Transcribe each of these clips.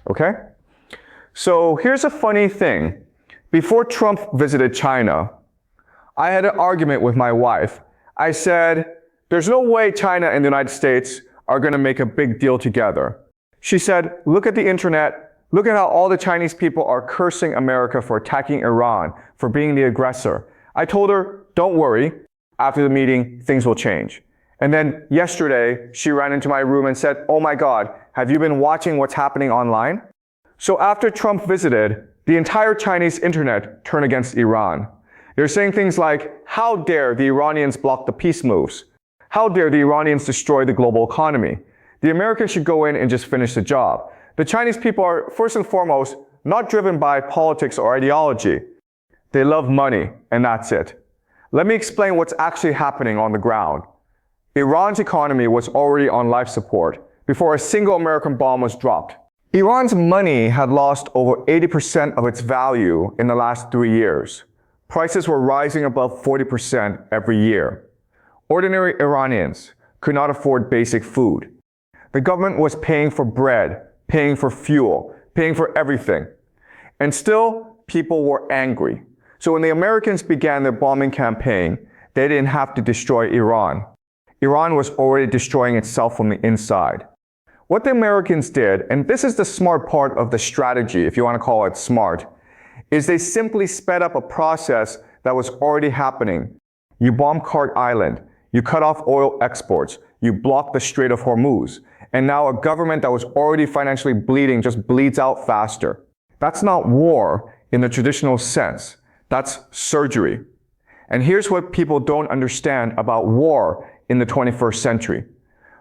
okay? So here's a funny thing. Before Trump visited China, I had an argument with my wife. I said, there's no way China and the United States are going to make a big deal together. She said, look at the internet. Look at how all the Chinese people are cursing America for attacking Iran, for being the aggressor. I told her, don't worry. After the meeting, things will change. And then yesterday, she ran into my room and said, oh my God, have you been watching what's happening online? So after Trump visited, the entire Chinese internet turned against Iran. They're saying things like, how dare the Iranians block the peace moves? How dare the Iranians destroy the global economy? The Americans should go in and just finish the job. The Chinese people are, first and foremost, not driven by politics or ideology. They love money, and that's it. Let me explain what's actually happening on the ground. Iran's economy was already on life support before a single American bomb was dropped. Iran's money had lost over 80% of its value in the last 3 years. Prices were rising above 40% every year. Ordinary Iranians could not afford basic food. The government was paying for bread, paying for fuel, paying for everything. And still, people were angry. So when the Americans began their bombing campaign, they didn't have to destroy Iran. Iran was already destroying itself from the inside. What the Americans did, and this is the smart part of the strategy, if you want to call it smart, is they simply sped up a process that was already happening. You bomb Kart Island, you cut off oil exports, you block the Strait of Hormuz, and now a government that was already financially bleeding just bleeds out faster. That's not war in the traditional sense. That's surgery. And here's what people don't understand about war in the 21st century.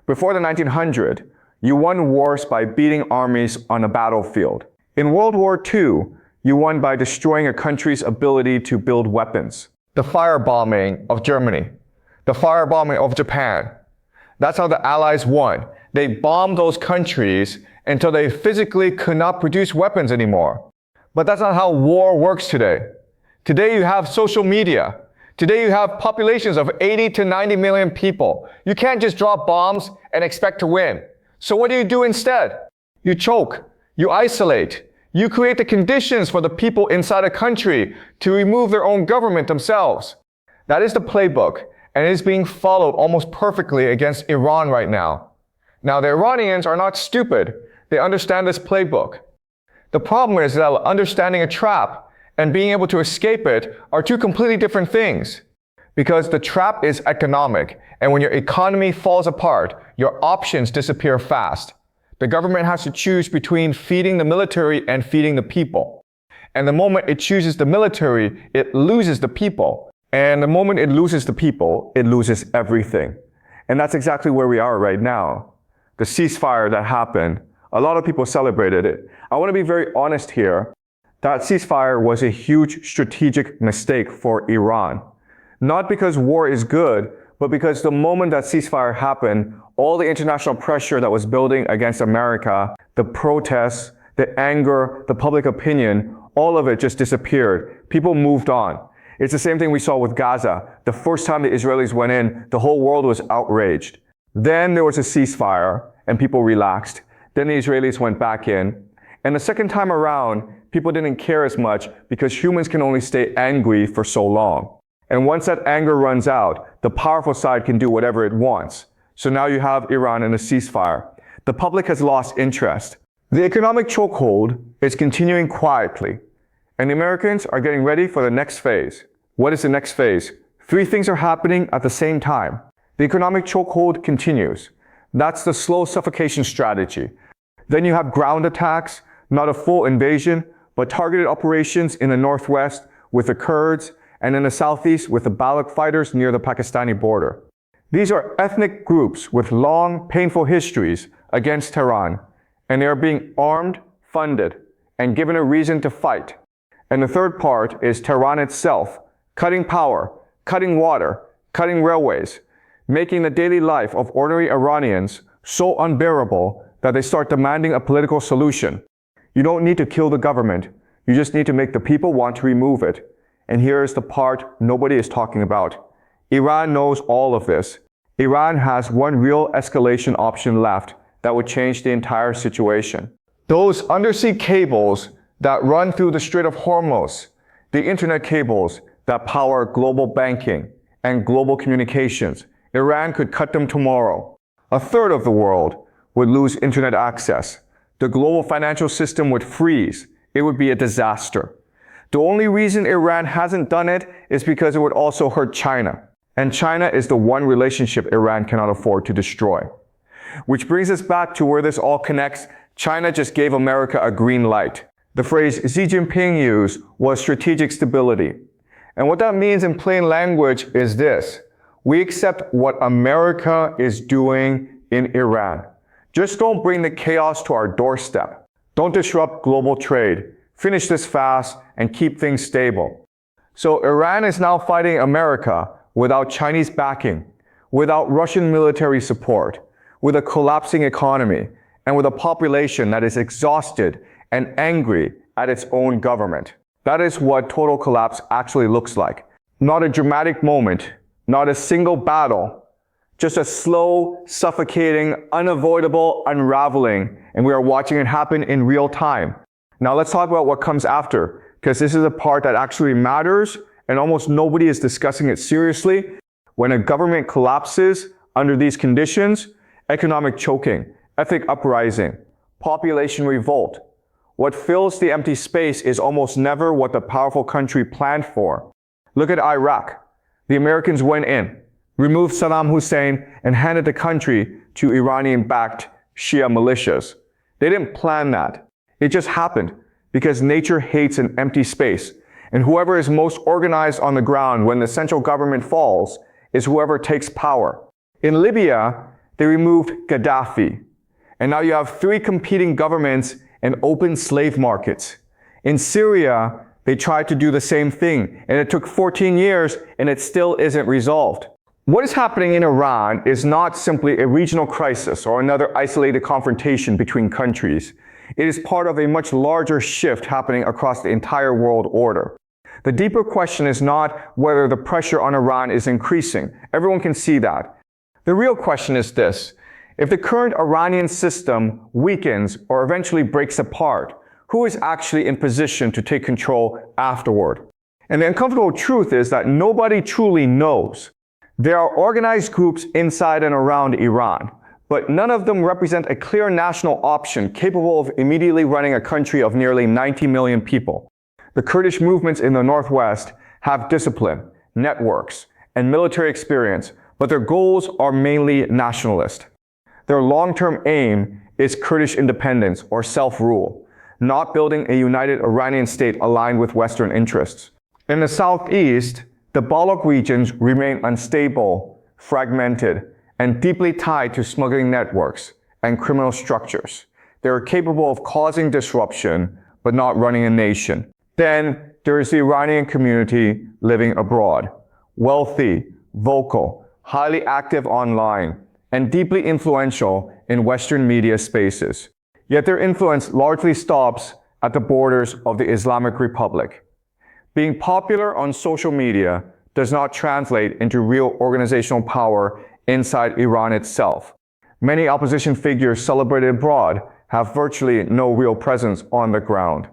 Before the 1900s, you won wars by beating armies on a battlefield. In World War II, you won by destroying a country's ability to build weapons. The firebombing of Germany, the firebombing of Japan. That's how the Allies won. They bombed those countries until they physically could not produce weapons anymore. But that's not how war works today. Today you have social media. Today you have populations of 80 to 90 million people. You can't just drop bombs and expect to win. So what do instead? You choke, you isolate, you create the conditions for the people inside a country to remove their own government themselves. That is the playbook, and it is being followed almost perfectly against Iran right now. Now, the Iranians are not stupid. They understand this playbook. The problem is that understanding a trap and being able to escape it are two completely different things. Because the trap is economic, and when your economy falls apart, your options disappear fast. The government has to choose between feeding the military and feeding the people. And the moment it chooses the military, it loses the people. And the moment it loses the people, it loses everything. And that's exactly where we are right now. The ceasefire that happened, a lot of people celebrated it. I want to be very honest here. That ceasefire was a huge strategic mistake for Iran. Not because war is good, but because the moment that ceasefire happened, all the international pressure that was building against America, the protests, the anger, the public opinion, all of it just disappeared. People moved on. It's the same thing we saw with Gaza. The first time the Israelis went in, the whole world was outraged. Then there was a ceasefire, and people relaxed. Then the Israelis went back in. And the second time around, people didn't care as much because humans can only stay angry for so long. And once that anger runs out, the powerful side can do whatever it wants. So now you have Iran in a ceasefire. The public has lost interest. The economic chokehold is continuing quietly. And the Americans are getting ready for the next phase. What is the next phase? 3 things are happening at the same time. The economic chokehold continues. That's the slow suffocation strategy. Then you have ground attacks, not a full invasion, but targeted operations in the northwest with the Kurds, and in the southeast with the Baloch fighters near the Pakistani border. These are ethnic groups with long, painful histories against Tehran, and they are being armed, funded, and given a reason to fight. And the third part is Tehran itself, cutting power, cutting water, cutting railways, making the daily life of ordinary Iranians so unbearable that they start demanding a political solution. You don't need to kill the government, you just need to make the people want to remove it. And here is the part nobody is talking about. Iran knows all of this. Iran has one real escalation option left that would change the entire situation. Those undersea cables that run through the Strait of Hormuz, the internet cables that power global banking and global communications, Iran could cut them tomorrow. A third of the world would lose internet access. The global financial system would freeze. It would be a disaster. The only reason Iran hasn't done it is because it would also hurt China. And China is the one relationship Iran cannot afford to destroy. Which brings us back to where this all connects. China just gave America a green light. The phrase Xi Jinping used was strategic stability. And what that means in plain language is this. We accept what America is doing in Iran. Just don't bring the chaos to our doorstep. Don't disrupt global trade. Finish this fast and keep things stable. So Iran is now fighting America without Chinese backing, without Russian military support, with a collapsing economy, and with a population that is exhausted and angry at its own government. That is what total collapse actually looks like. Not a dramatic moment, not a single battle, just a slow, suffocating, unavoidable unraveling, and we are watching it happen in real time. Now let's talk about what comes after, because this is a part that actually matters, and almost nobody is discussing it seriously. When a government collapses under these conditions, economic choking, ethnic uprising, population revolt. What fills the empty space is almost never what the powerful country planned for. Look at Iraq. The Americans went in, removed Saddam Hussein, and handed the country to Iranian-backed Shia militias. They didn't plan that. It just happened because nature hates an empty space. And whoever is most organized on the ground when the central government falls is whoever takes power. In Libya, they removed Gaddafi. And now you have 3 competing governments and open slave markets. In Syria, they tried to do the same thing, and it took 14 years, and it still isn't resolved. What is happening in Iran is not simply a regional crisis or another isolated confrontation between countries. It is part of a much larger shift happening across the entire world order. The deeper question is not whether the pressure on Iran is increasing. Everyone can see that. The real question is this. If the current Iranian system weakens or eventually breaks apart, who is actually in position to take control afterward? And the uncomfortable truth is that nobody truly knows. There are organized groups inside and around Iran, but none of them represent a clear national option capable of immediately running a country of nearly 90 million people. The Kurdish movements in the northwest have discipline, networks, and military experience, but their goals are mainly nationalist. Their long-term aim is Kurdish independence or self-rule, not building a united Iranian state aligned with Western interests. In the southeast, the Balak regions remain unstable, fragmented, and deeply tied to smuggling networks and criminal structures. They are capable of causing disruption, but not running a nation. Then there is the Iranian community living abroad, wealthy, vocal, highly active online, and deeply influential in Western media spaces. Yet their influence largely stops at the borders of the Islamic Republic. Being popular on social media does not translate into real organizational power inside Iran itself. Many opposition figures celebrated abroad have virtually no real presence on the ground.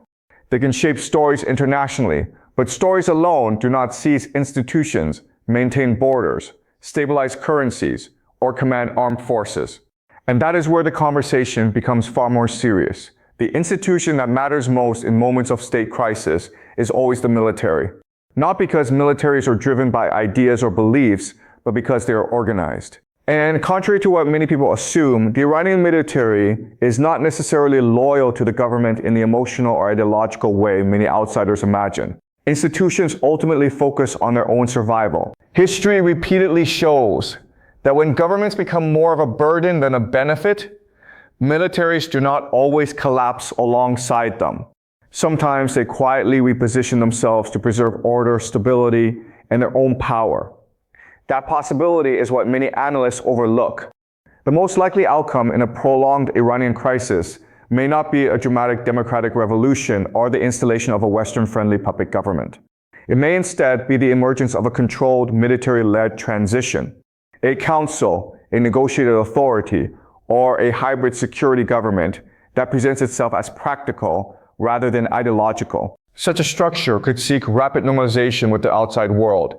They can shape stories internationally, but stories alone do not seize institutions, maintain borders, stabilize currencies, or command armed forces. And that is where the conversation becomes far more serious. The institution that matters most in moments of state crisis is always the military. Not because militaries are driven by ideas or beliefs, but because they are organized. And contrary to what many people assume, the Iranian military is not necessarily loyal to the government in the emotional or ideological way many outsiders imagine. Institutions ultimately focus on their own survival. History repeatedly shows that when governments become more of a burden than a benefit, militaries do not always collapse alongside them. Sometimes they quietly reposition themselves to preserve order, stability, and their own power. That possibility is what many analysts overlook. The most likely outcome in a prolonged Iranian crisis may not be a dramatic democratic revolution or the installation of a Western-friendly puppet government. It may instead be the emergence of a controlled, military-led transition, a council, a negotiated authority, or a hybrid security government that presents itself as practical rather than ideological. Such a structure could seek rapid normalization with the outside world,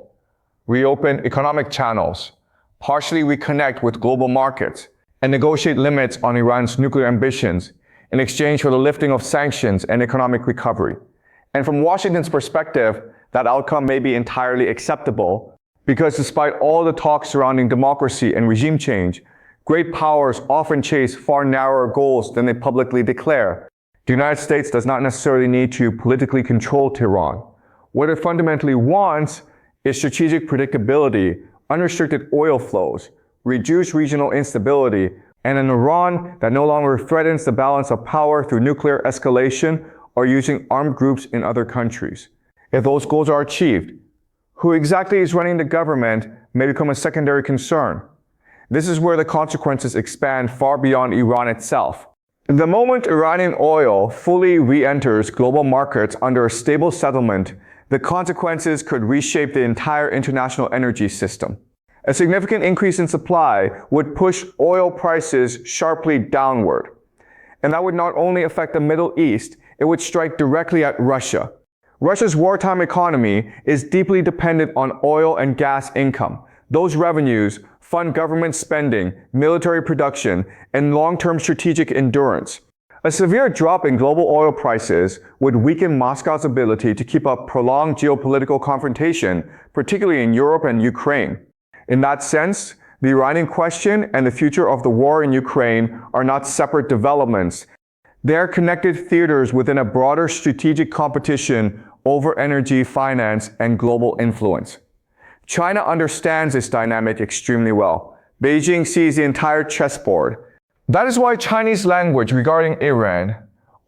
reopen economic channels, partially reconnect with global markets, and negotiate limits on Iran's nuclear ambitions in exchange for the lifting of sanctions and economic recovery. And from Washington's perspective, that outcome may be entirely acceptable because despite all the talk surrounding democracy and regime change, great powers often chase far narrower goals than they publicly declare. The United States does not necessarily need to politically control Tehran. What it fundamentally wants is strategic predictability, unrestricted oil flows, reduced regional instability, and an Iran that no longer threatens the balance of power through nuclear escalation or using armed groups in other countries. If those goals are achieved, who exactly is running the government may become a secondary concern. This is where the consequences expand far beyond Iran itself. The moment Iranian oil fully re-enters global markets under a stable settlement, the consequences could reshape the entire international energy system. A significant increase in supply would push oil prices sharply downward. And that would not only affect the Middle East, it would strike directly at Russia. Russia's wartime economy is deeply dependent on oil and gas income. Those revenues fund government spending, military production, and long-term strategic endurance. A severe drop in global oil prices would weaken Moscow's ability to keep up prolonged geopolitical confrontation, particularly in Europe and Ukraine. In that sense, the Iranian question and the future of the war in Ukraine are not separate developments. They are connected theaters within a broader strategic competition over energy, finance, and global influence. China understands this dynamic extremely well. Beijing sees the entire chessboard. That is why Chinese language regarding Iran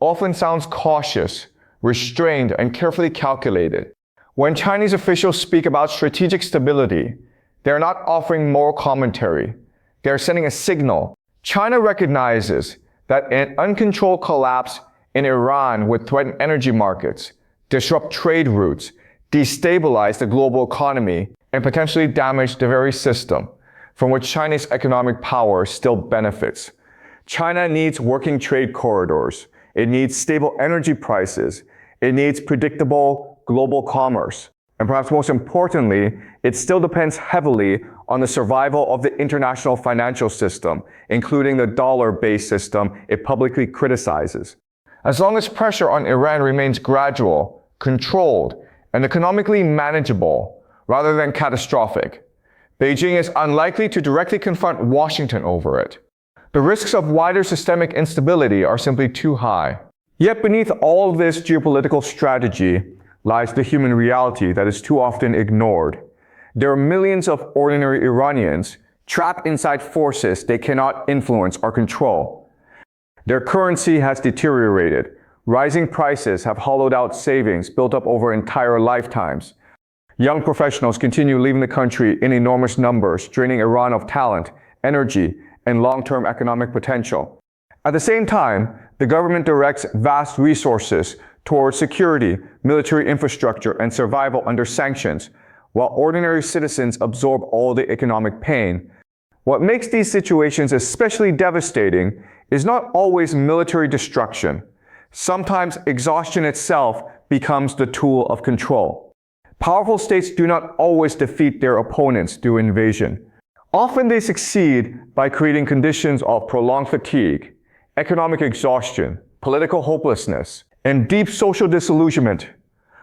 often sounds cautious, restrained, and carefully calculated. When Chinese officials speak about strategic stability, they are not offering moral commentary. They are sending a signal. China recognizes that an uncontrolled collapse in Iran would threaten energy markets, disrupt trade routes, destabilize the global economy, and potentially damage the very system from which China's economic power still benefits. China needs working trade corridors. It needs stable energy prices. It needs predictable global commerce. And perhaps most importantly, it still depends heavily on the survival of the international financial system, including the dollar-based system it publicly criticizes. As long as pressure on Iran remains gradual, controlled, and economically manageable, rather than catastrophic, Beijing is unlikely to directly confront Washington over it. The risks of wider systemic instability are simply too high. Yet beneath all this geopolitical strategy lies the human reality that is too often ignored. There are millions of ordinary Iranians trapped inside forces they cannot influence or control. Their currency has deteriorated. Rising prices have hollowed out savings built up over entire lifetimes. Young professionals continue leaving the country in enormous numbers, draining Iran of talent, energy, and long-term economic potential. At the same time, the government directs vast resources towards security, military infrastructure, and survival under sanctions, while ordinary citizens absorb all the economic pain. What makes these situations especially devastating is not always military destruction. Sometimes exhaustion itself becomes the tool of control. Powerful states do not always defeat their opponents through invasion. Often they succeed by creating conditions of prolonged fatigue, economic exhaustion, political hopelessness, and deep social disillusionment,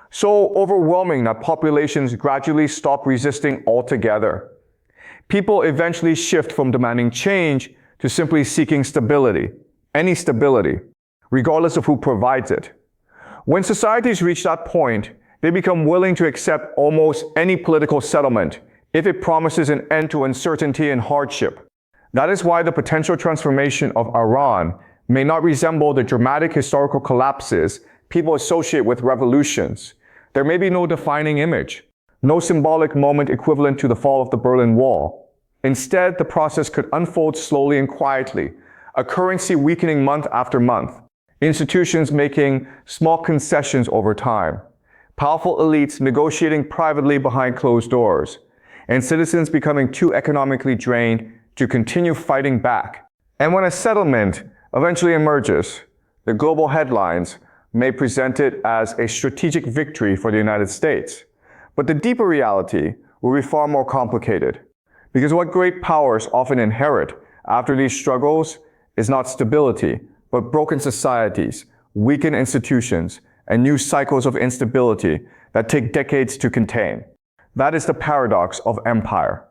so overwhelming that populations gradually stop resisting altogether. People eventually shift from demanding change to simply seeking stability, any stability, regardless of who provides it. When societies reach that point, they become willing to accept almost any political settlement if it promises an end to uncertainty and hardship. That is why the potential transformation of Iran may not resemble the dramatic historical collapses people associate with revolutions. There may be no defining image, no symbolic moment equivalent to the fall of the Berlin Wall. Instead, the process could unfold slowly and quietly, a currency weakening month after month, institutions making small concessions over time, powerful elites negotiating privately behind closed doors, and citizens becoming too economically drained to continue fighting back. And when a settlement eventually emerges, The global headlines may present it as a strategic victory for the United States, but the deeper reality will be far more complicated. Because what great powers often inherit after these struggles is not stability, but broken societies, weakened institutions, and new cycles of instability that take decades to contain. That is the paradox of empire.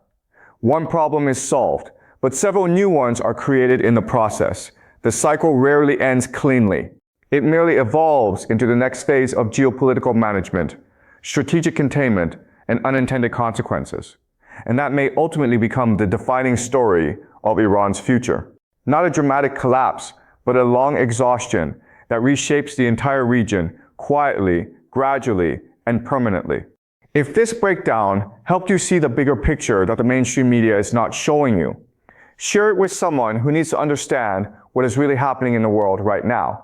One problem is solved, but several new ones are created in the process. The cycle rarely ends cleanly. It merely evolves into the next phase of geopolitical management, strategic containment, and unintended consequences. And that may ultimately become the defining story of Iran's future. Not a dramatic collapse, but a long exhaustion that reshapes the entire region quietly, gradually, and permanently. If this breakdown helped you see the bigger picture that the mainstream media is not showing you, share it with someone who needs to understand what is really happening in the world right now.